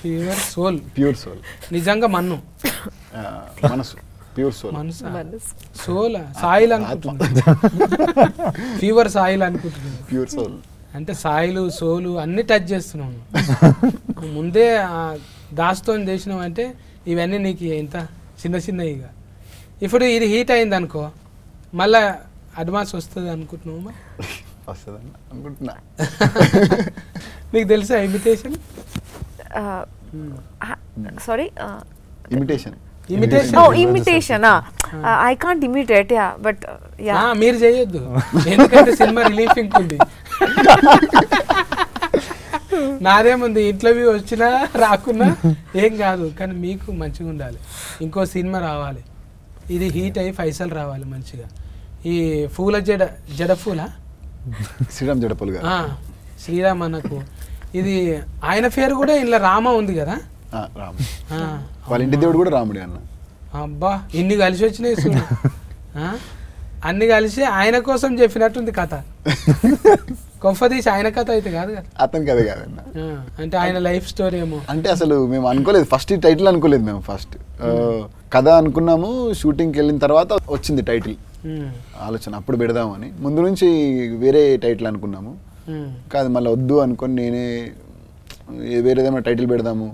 S1: ప్యూర్ సోల్ నిజంగా మనసు, ప్యూర్ సోల్, సోల్ సాయిల్ అనుకుంటున్నా. ఫీవర్ సాయిల్ అనుకుంటున్నా.
S4: ప్యూర్ సోల్
S1: అంటే సాయిలు సోలు అన్ని టచ్ చేస్తున్నాం. ముందే దాస్తో చేసినాం అంటే ఇవన్నీ నీకు ఇంత చిన్న ఇక. ఇప్పుడు ఇది హీట్ అయింది అనుకో, మళ్ళా అడ్వాన్స్ వస్తుంది అనుకుంటున్నావు?
S4: అనుకుంటున్నా.
S1: నీకు తెలుసా imitation?
S2: Sorry,
S4: imitation.
S2: I can't imitate, yeah, but yeah.
S1: మీరు చేయొద్దు, ఎందుకంటే సినిమా రిలీఫింగ్ ఉంది. నాదేముంది, ఇంటర్వ్యూ వచ్చినా రాకున్నా ఏం కాదు, కానీ మీకు మంచిగా ఉండాలి. ఇంకో సినిమా రావాలి, ఇది హీట్ అయ్యి పైసలు రావాలి మంచిగా. ఈ పూల జడపూల
S4: శ్రీరామ్ జడపూల్ గారు,
S1: శ్రీరామ్ అన్నకు ఇది ఆయన పేరు కూడా ఇంట్లో రామ ఉంది కదా.
S4: వాళ్ళ ఇంటి దేవుడు కూడా రాముడే అన్న.
S1: అబ్బా, ఇన్ని కలిసి వచ్చినాయి చూడు. అన్ని కలిసి ఆయన కోసం చెప్పినట్టుంది కథ. కొంపదీసి ఆయన కథ అయితే కాదు కదా.
S4: అతని కథ కాదన్న,
S1: అంటే ఆయన లైఫ్ స్టోరీ ఏమో.
S4: అంటే అసలు మేము అనుకోలేదు, ఫస్ట్ టైటిల్ అనుకోలేదు మేము. ఫస్ట్ కథ అనుకున్నాము, షూటింగ్కి వెళ్ళిన తర్వాత వచ్చింది టైటిల్ ఆలోచన. అప్పుడు పెడదామని ముందు నుంచి వేరే టైటిల్ అనుకున్నాము, కాదు మళ్ళీ వద్దు అనుకొని నేనే వేరేదేమైనా టైటిల్ పెడదాము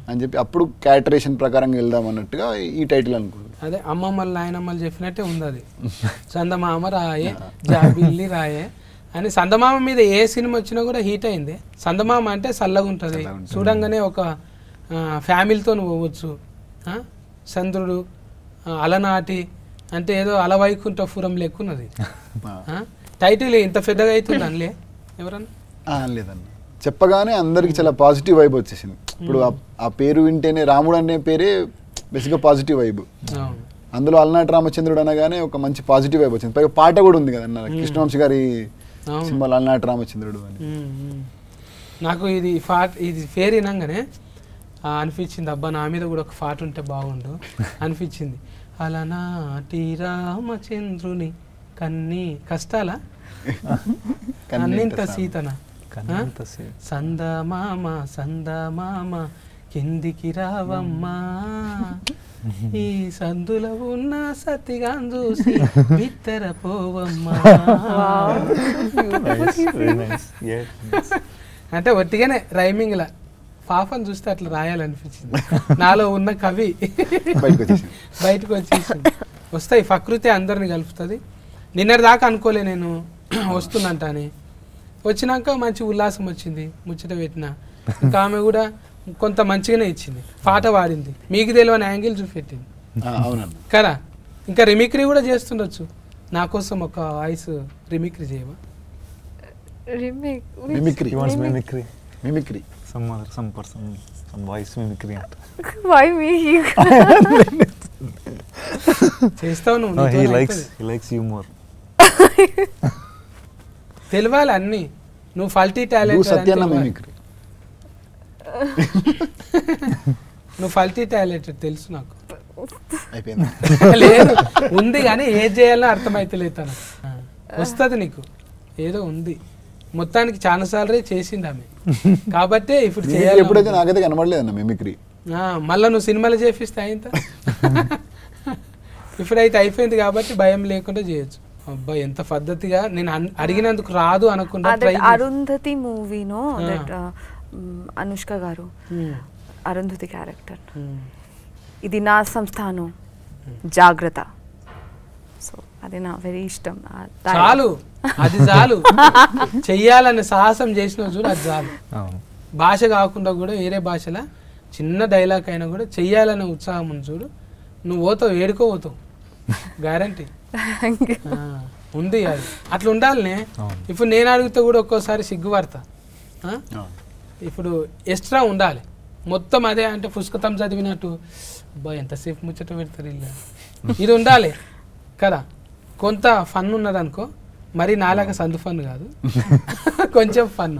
S4: అని చెప్పి అప్పుడు క్యారెక్టరేషన్ ప్రకారంగా వెళ్దాం అన్నట్టుగా ఈ టైటిల్ అనుకున్నాను.
S1: అదే అమ్మమ్మలు నాయనమ్మలు చెప్పినట్టే ఉంది అది. చందమామ రాయే జాబిల్లి రాయే అని. చందమామ మీద ఏ సినిమా వచ్చినా కూడా హీట్ అయింది. చందమామ అంటే చల్లగా ఉంటుంది, చూడంగానే ఒక ఫ్యామిలీతో పోవచ్చు. చంద్రుడు అలనాటి అంటే ఏదో అలవైకుంఠపురం లెక్కున్నది. టైటిల్ ఇంత పెద్దగా అవుతుంది అనలే ఎవరన్నా?
S4: లేదన్న, చెప్పగానే అందరికి చాలా పాజిటివ్ వైబ్ వచ్చేసింది. ఇప్పుడు ఆ పేరు వింటేనే రాముడు అనే పేరే బేసిక్గా పాజిటివ్ వైబ్. అందులో అలనాటి రామచంద్రుడు అనగానే ఒక మంచి పాజిటివ్ వైబ్ వచ్చింది. పైగా పాట కూడా ఉంది కదన్న, కృష్ణవంశీ గారి సినిమాలో అలనాటి రామచంద్రుడు అని.
S1: నాకు ఇది పేరు వినంగానే అనిపించింది, అబ్బా నా మీద కూడా ఒక పాట ఉంటే బాగుండు అనిపించింది. అలనాటి రామచంద్రుని కన్నీ కష్టాల కన్నింత సీతన సందమామ సందమామ కిందికి రావమ్మా ఈ సందులో ఉన్న సతిగా చూసి బిత్తర పోవమ్మా. అంటే ఒట్టిగానే రైమింగ్ లా పాపని చూస్తే అట్లా రాయాలనిపించింది, నాలో ఉన్న కవి బయటకు వచ్చేసింది. వస్తాయి ప్రకృతి అందరిని కలుపుతుంది. నిన్నటి దాకా అనుకోలే నేను వస్తుందంట అని, వచ్చినాక మంచి ఉల్లాసం వచ్చింది, ముచ్చట పెట్టిన. ఇంకా ఆమె కూడా కొంత మంచిగానే ఇచ్చింది, పాట పాడింది, మీకు తెలియని యాంగిల్ చూపెట్టింది కదా. ఇంకా రిమిక్రీ కూడా చేస్తుండొచ్చు, నా కోసం ఒక వాయిస్ రిమిక్రీ చేయవా? చేస్తావు నువ్వు, తెలియాలి అన్ని. నువ్వు ఫల్టీ టాలెంట్, నువ్వు ఫల్టీ టాలెంట్ తెలుసు నాకు. లేదు ఉంది కానీ ఏది చేయాలో అర్థమైతలేదు తను. వస్తుంది నీకు, ఏదో ఉంది. మొత్తానికి చాలా సార్లు చేసింది ఆమె, కాబట్టి ఇప్పుడు చేయాలి.
S4: ఎప్పుడైతే నాకైతే కనబడలేదన్న మిమిక్రీ.
S1: మళ్ళీ నువ్వు సినిమాలు చేపిస్తే అయింత. ఇప్పుడైతే అయిపోయింది కాబట్టి భయం లేకుండా చేయొచ్చు. అబ్బా ఎంత పద్ధతిగా, నేను అడిగినందుకు రాదు అనకుండా.
S2: అరుంధతి మూవీనో అనుష్క గారు అరుంధతి క్యారెక్టర్, ఇది నా సంస్థానం జాగ్రత్త. సో అది నా వెరీ ఇష్టం.
S1: చాలు, అది చాలు. చెయ్యాలని సాహసం చేసిన చూడు, అది చాలు. భాష కాకుండా కూడా వేరే భాషలో చిన్న డైలాగ్ అయినా కూడా చెయ్యాలనే ఉత్సాహం ఉంది చూడు, నువ్వు పోతావు, ఏడుకోపోతావు, గ్యారంటీ ఉంది. అది అట్లా ఉండాలనే. ఇప్పుడు నేను అడిగితే కూడా ఒక్కోసారి సిగ్గుపడతా. ఇప్పుడు ఎక్స్ట్రా ఉండాలి, మొత్తం అదే అంటే పుస్తకం చదివినట్టు అబ్బా ఎంతసేపు ముచ్చట పెడతారు ఇలా, ఇది ఉండాలి కదా. కొంత ఫన్ ఉన్నదనుకో, మరి నాలాగా సందు ఫన్ కాదు, కొంచెం ఫన్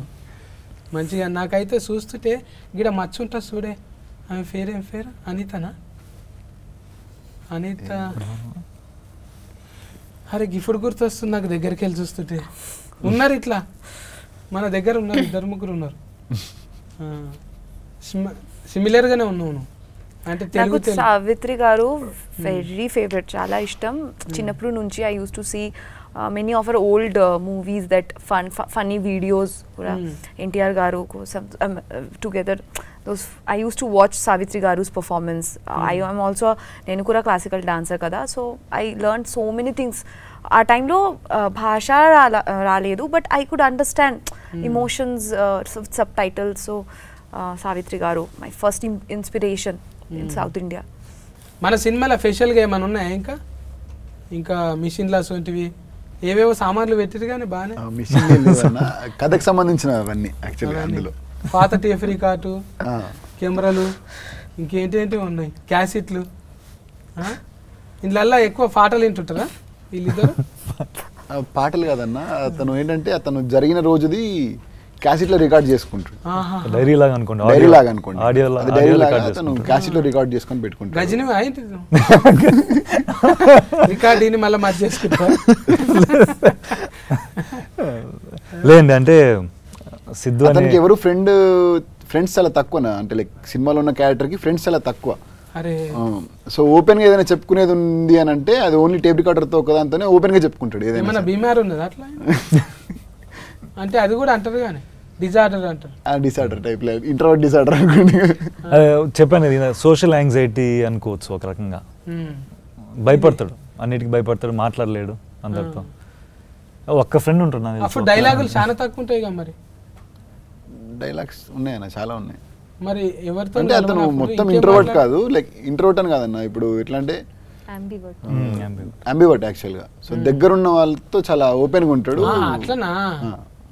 S1: మంచిగా. నాకైతే చూస్తుంటే గిడ మచ్చ ఉంటుంది చూడే, ఆమె పేరు ఏం పేరు? అనితనా? అనిత. అరే గిఫ్ట్ గుర్తొస్తుంది నాకు, దగ్గరికి వెళ్ళి చూస్తుంటే. ఉన్నారు ఇట్లా మన దగ్గర ఉన్నారు, 2-3 ఉన్నారు. సిమిలర్గానే ఉన్నావు నువ్వు. అంటే తెలుగు
S2: సావిత్రి గారు వెరీ ఫేవరెట్, చాలా ఇష్టం చిన్నప్పటి నుంచి. I used to see many of our old movies that funny videos కూడా ఎన్టీఆర్ గారు కోసం together. I used to watch Savitri Garu's performance. I am also, నేను కూడా క్లాసికల్ డాన్సర్ కదా, so I learn so many things. ఆ టైంలో భాష రాలేదు, but I could understand emotions, subtitles. So Savitri గారు my first inspiration in South India.
S1: మన సినిమాలో స్పెషల్గా ఏమైనా ఉన్నాయా? ఇంకా మిషన్లు అటువంటివి ఏవేవో సామాన్లు పెట్టారు కానీ బాగానే.
S4: కథకు సంబంధించిన అవన్నీ యాక్చువల్లీ అందులో
S1: పాత టేప్ రికార్డు, కెమెరాలు, ఇంకేంటి ఉన్నాయి, క్యాసెట్లు. ఇందులో ఎక్కువ పాటలు వింటుంటారా వీళ్ళిద్దరు?
S4: పాటలు కాదన్న, అతను ఏంటంటే అతను జరిగిన రోజుది క్యాసెట్ లో రికార్డ్ చేసుకుంటాడు.
S3: డైరీ లాగా అనుకోండి,
S4: అతను క్యాసెట్ లో రికార్డ్ చేసుకొని పెట్టుకుంటాడు.
S1: గజని రికార్డ్ మళ్ళీ మధ్య చేసుకుంటా.
S3: లేదండి, అంటే సిద్ధు
S4: అతనికి ఎవరు ఫ్రెండ్స్ చాలా తక్కువనా, అంటే లైక్ సినిమాలో ఉన్న క్యారెక్టర్ కి ఫ్రెండ్స్ చాలా తక్కువ. సో ఓపెన్ గా ఏదైనా చెప్పుకునేది ఉంది అని అంటే అది ఓన్లీ టేప్ రికార్డర్ తో ఒకదాంతోనే ఓపెన్ గా చెప్పుకుంటాడు.
S1: ఏదైనా బీమార్ ఉన్నది అట్లా అంటే అది కూడా అంటారు కానీ డిజార్డర్ అంటారు.
S4: డిసార్డర్ టైప్, ఇంట్రోవర్ట్ డిసార్డర్ అనుకోండి.
S3: చెప్పాను ఇది సోషల్ యాంగ్జైటీ అనుకోవచ్చు ఒక రకంగా. భయపడతాడు, అన్నిటికీ భయపడతాడు, మాట్లాడలేడు అందరితో. ఒక్క ఫ్రెండ్ ఉంటాడు.
S1: అప్పుడు డైలాగులు చాలా తక్కువ ఉంటాయి కదా. మరి
S4: డైలాగ్స్ ఉన్నాయన్న, చాలా ఉన్నాయి.
S1: మరి ఎవరితో
S4: అంటే అతను మొత్తం ఇంట్రోవర్ట్ కాదు, లైక్ ఇంట్రోవర్ట్ అని కాదన్న. ఇప్పుడు ఎట్లా అంటే అంబివర్ట్ యాక్చువల్ గా. సో దగ్గరున్న వాళ్ళతో చాలా ఓపెన్ గా ఉంటాడు.
S1: అట్లనా?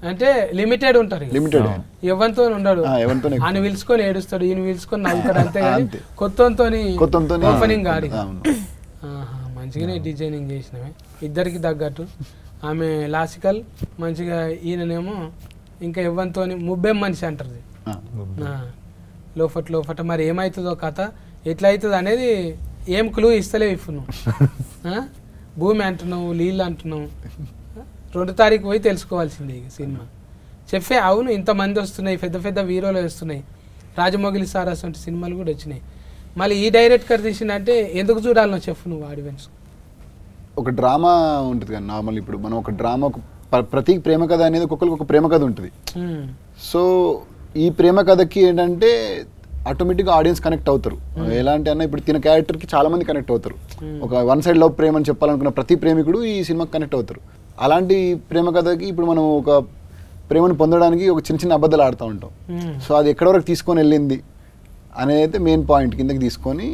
S1: అంటే లిమిటెడ్ ఉంటారు,
S4: లిమిటెడ్,
S1: ఎవరితో ఉండడు. ఆయన పిలుచుకొని ఏడుస్తాడు, ఈయన పిలుచుకొని నవ్వుతాడు, అంతే. కొత్తతో ఓపెనింగ్ గాడి. మంచిగానే డిజైనింగ్ చేసినవే ఇద్దరికి తగ్గట్టు. ఆమె లాసికల్ మంచిగా, ఈయననేమో ఇంకా ఇవ్వంతో ముబ్బేం మనిషి అంటారు. లోపట మరి ఏమవుతుందో కథ ఎట్లా అవుతుంది అనేది ఏం క్లూ ఇస్తలేవు ఇప్పుడు నువ్వు భూమి అంటున్నావు నీళ్ళు అంటున్నావు 2 తారీఖు పోయి తెలుసుకోవాల్సిందే ఇక సినిమా చెప్పే అవును ఇంతమంది వస్తున్నాయి పెద్ద పెద్ద హీరోలు వస్తున్నాయి రాజమౌళి సార్ అసలు సినిమాలు కూడా వచ్చినాయి మళ్ళీ ఈ డైరెక్టర్ తీసిందంటే ఎందుకు చూడాలనో చెప్పు నువ్వు ఆడియన్స్
S4: ఒక డ్రామా ఉంటుంది కదా నార్మల్ ఇప్పుడు మనం ఒక డ్రామా ప్రతి ప్రేమ కథ అనేది ఒక్కొక్కరికి ఒక ప్రేమ కథ ఉంటుంది సో ఈ ప్రేమ కథకి ఏంటంటే ఆటోమేటిక్గా ఆడియన్స్ కనెక్ట్ అవుతారు ఎలాంటి అన్న ఇప్పుడు తిన క్యారెక్టర్కి చాలా మంది కనెక్ట్ అవుతారు ఒక వన్ సైడ్ లవ్ ప్రేమ అని చెప్పాలనుకున్న ప్రతి ప్రేమికుడు ఈ సినిమాకి కనెక్ట్ అవుతారు అలాంటి ప్రేమ కథకి ఇప్పుడు మనం ఒక ప్రేమను పొందడానికి ఒక చిన్న చిన్న అబద్ధాలు ఆడుతూ ఉంటాం సో అది ఎక్కడి వరకు తీసుకొని వెళ్ళింది అనేది అయితే మెయిన్ పాయింట్ కిందకి తీసుకొని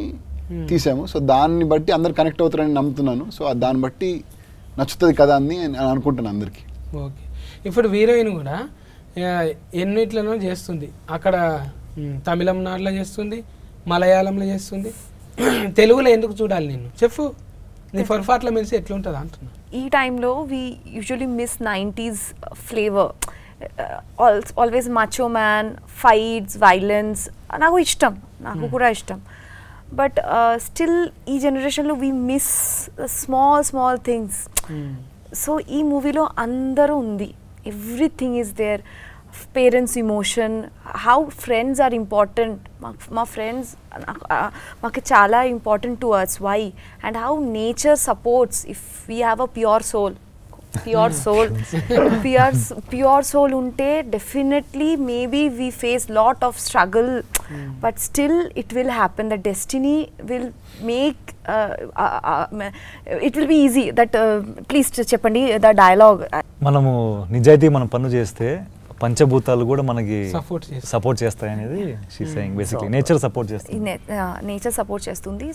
S4: తీసాము సో దాన్ని బట్టి అందరు కనెక్ట్ అవుతారని నమ్ముతున్నాను సో దాన్ని బట్టి నచ్చుతుంది కదా అని అనుకుంటున్నాను అందరికీ
S1: ఓకే ఇప్పుడు హీరోయిన్ కూడా ఎన్నిట్లలో చేస్తుంది అక్కడ తమిళనాడులో చేస్తుంది మలయాళంలో చేస్తుంది తెలుగులో ఎందుకు చూడాలి నేను చెప్పు నీ పొరపాట్ల మెలిసి ఎట్లుంటుంది అంటున్నా
S2: ఈ టైంలో we usually miss 90s flavour always macho man fights violence నాకు ఇష్టం నాకు కూడా ఇష్టం బట్ స్టిల్ ఈ జనరేషన్లో we miss small things so ఈ మూవీలో అందరూ ఉంది everything is there parents emotion how friends are important మా ఫ్రెండ్స్ మాకు చాలా important to us why and how nature supports if we have a pure soul ఉంటే definitely maybe we face lot of struggle but still it will happen the destiny will make it will be easy that please చెప్పండి the dialogue
S3: మనము నిజాయితీ మనం పన్ను చేస్తే పంచభూతాలు కూడా మనకి సపోర్ట్ చేస్తాయి అనేది she saying basically nature support చేస్తుంది
S2: నేచర్ సపోర్ట్ చేస్తుంది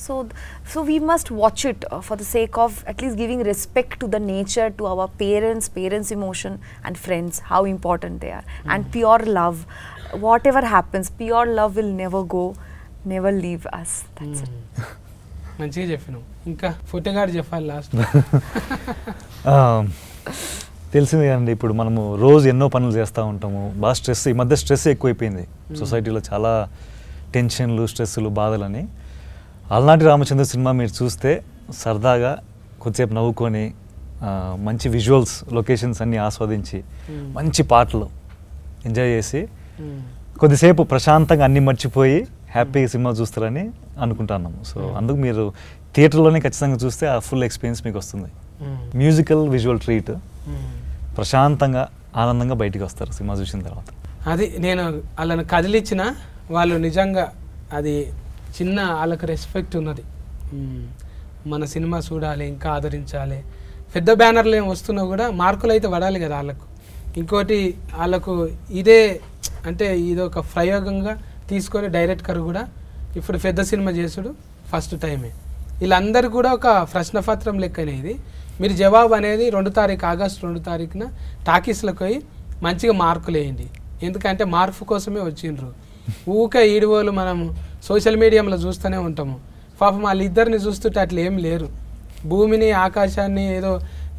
S2: so we must watch it for the sake of at least giving respect to the nature to our parents emotion and friends how important they are and pure love what happens pure love will never leave us that's it
S1: మంచిగా చెప్పినావు ఇంకా ఫోటోగాడు చెప్పాలి last
S3: తెలిసింది కదండి ఇప్పుడు మనము రోజు ఎన్నో పనులు చేస్తూ ఉంటాము బాగా స్ట్రెస్ ఈ మధ్య స్ట్రెస్ ఎక్కువైపోయింది సొసైటీలో చాలా టెన్షన్లు స్ట్రెస్లు బాధలని అలనాటి రామచంద్ర సినిమా మీరు చూస్తే సరదాగా కొద్దిసేపు నవ్వుకొని మంచి విజువల్స్ లొకేషన్స్ అన్నీ ఆస్వాదించి మంచి పాటలు ఎంజాయ్ చేసి కొద్దిసేపు ప్రశాంతంగా అన్నీ మర్చిపోయి హ్యాపీగా సినిమా చూస్తారని అనుకుంటున్నాము సో అందుకు మీరు థియేటర్లోనే ఖచ్చితంగా చూస్తే ఆ ఫుల్ ఎక్స్పీరియన్స్ మీకు వస్తుంది మ్యూజికల్ విజువల్ ట్రీట్ ప్రశాంతంగా ఆనందంగా బయటికి వస్తారు సినిమా చూసిన తర్వాత
S1: అది నేను వాళ్ళని కదిలిచ్చిన వాళ్ళు నిజంగా అది చిన్న వాళ్ళకి రెస్పెక్ట్ ఉన్నది మన సినిమా చూడాలి ఇంకా ఆదరించాలి పెద్ద బ్యానర్లు ఏం వస్తున్నా కూడా మార్కులు అయితే పడాలి కదా వాళ్ళకు ఇంకోటి వాళ్ళకు ఇదే అంటే ఇది ఒక ప్రయోగంగా తీసుకొని డైరెక్టర్ కూడా ఇప్పుడు పెద్ద సినిమా చేసుడు ఫస్ట్ టైమే వీళ్ళందరూ కూడా ఒక ప్రశ్నపత్రం లెక్కనే ఇది మీరు జవాబు అనేది 2 తారీఖు ఆగస్టు 2 తారీఖున టాకీస్లకు పోయి మంచిగా మార్కులు వేయండి ఎందుకంటే మార్పు కోసమే వచ్చిండ్రు ఊకే ఈడివోలు మనం సోషల్ మీడియాలో చూస్తూనే ఉంటాము పాపం వాళ్ళిద్దరిని చూస్తుంటే అట్లా ఏం లేరు భూమిని ఆకాశాన్ని ఏదో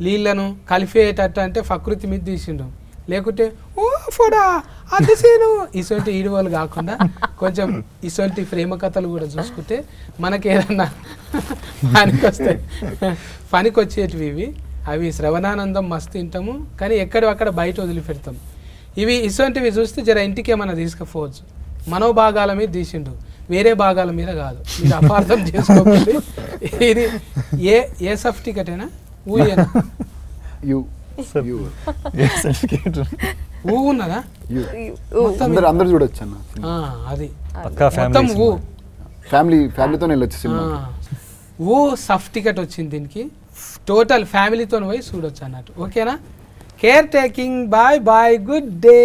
S1: నీళ్లను కలిపేటట్టు అంటే ప్రకృతి మీద తీసిండు లేకుంటే ఓ ఫోడా అది సీను ఇసొంటి ఈడువోలు కాకుండా కొంచెం ఇసొంటి ప్రేమ కథలు కూడా చూసుకుంటే మనకి ఏదన్నా పనికి వచ్చేటివి ఇవి అవి శ్రవణానందం మస్తు తింటాము కానీ ఎక్కడక్కడ బయట వదిలిపెడతాం ఇవి ఇసొంటివి చూస్తే జర ఇంటికి ఏమన్నా తీసుకుపోవచ్చు మనోభాగాల మీద తీసిండు వేరే భాగాల మీద కాదు మీరు అపార్థం చేసుకోకండి ఇది ఏ సర్టిఫికెటేనా ఊయేనా ఊ ఉన్నదా
S4: అందరూ చూడొచ్చు అన్న
S1: అది
S3: మొత్తం
S1: ఊ
S4: ఫ్యామిలీతో వెళ్ళొచ్చు సినిమా
S1: ఊ సర్టిఫికెట్ వచ్చింది దీనికి టోటల్ ఫ్యామిలీతో పోయి చూడొచ్చు అన్నట్టు ఓకేనా care taking bye good day